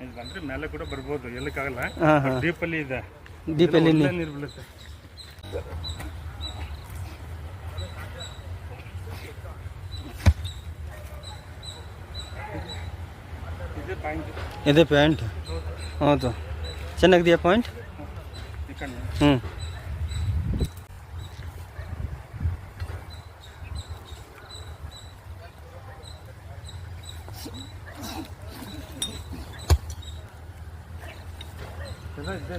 ಇದು ಬಂದರೆ ಮೇಲೆ ಕೂಡ ಬರ್ಬೋದು, ಎಲ್ಲಕ್ಕಾಗಲ್ಲ. ಹಾಂ ಹಾಂ, ಡೀಪಲ್ಲಿ ಇದೆ, ಡೀಪಲ್ಲಿ ನೀರು ಬೀಳುತ್ತೆ. ಇದೆ ಪಾಯಿಂಟ್. ಹೌದು, ಚೆನ್ನಾಗಿದೆಯಾ ಪಾಯಿಂಟ್? ಹ್ಞೂ,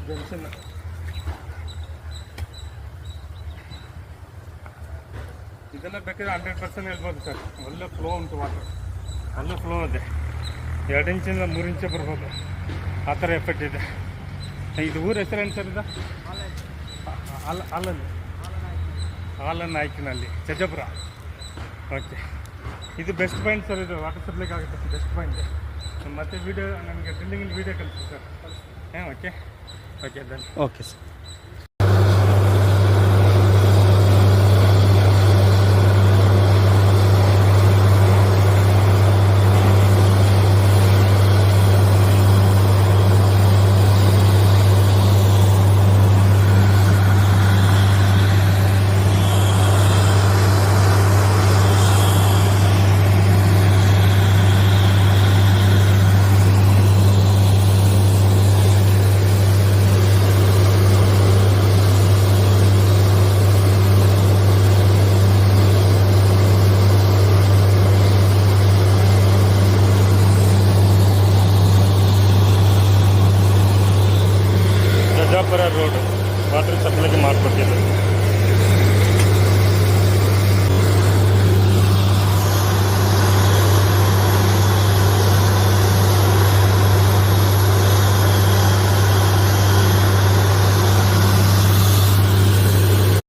ಜಂಕ್ಷನ್ ಇದೆಲ್ಲ ಬೇಕಾದ್ರೆ 100% ಹೇಳ್ಬೋದು ಸರ್. ಒಳ್ಳೆ ಫ್ಲೋ ಉಂಟು, ವಾಟರ್ ಒಳ್ಳೆ ಫ್ಲೋ ಇದೆ. 2 ಇಂಚಿಂದ 3 ಇಂಚು ಬರ್ಬೋದು, ಆ ಥರ ಎಫೆಕ್ಟ್ ಇದೆ. ಇದು ಊರ ಹೆಸರೇನು ಸರ್? ಇದು ಹಾಲನ್ನ ಆಯ್ಕಿನಲ್ಲಿ ಚಜಪುರ. ಓಕೆ, ಇದು ಬೆಸ್ಟ್ ಪಾಯಿಂಟ್ ಸರ್. ಇದು ವಾಟರ್ ಸಪ್ಲೈಗೆ ಆಗುತ್ತೆ ಬೆಸ್ಟ್ ಪಾಯಿಂಟ್. ಮತ್ತು ವೀಡಿಯೋ ನನಗೆ ಡ್ರಿಲ್ಲಿಂಗ್ ವೀಡಿಯೋ ಕಳಿಸಿ ಸರ್. ಹಾಂ, okay okay done. Okay sir. Chajapura road water ಸಪ್ಲೈಗೆ ಮಾಡಿಕೊಟ್ಟಿದ್ದು.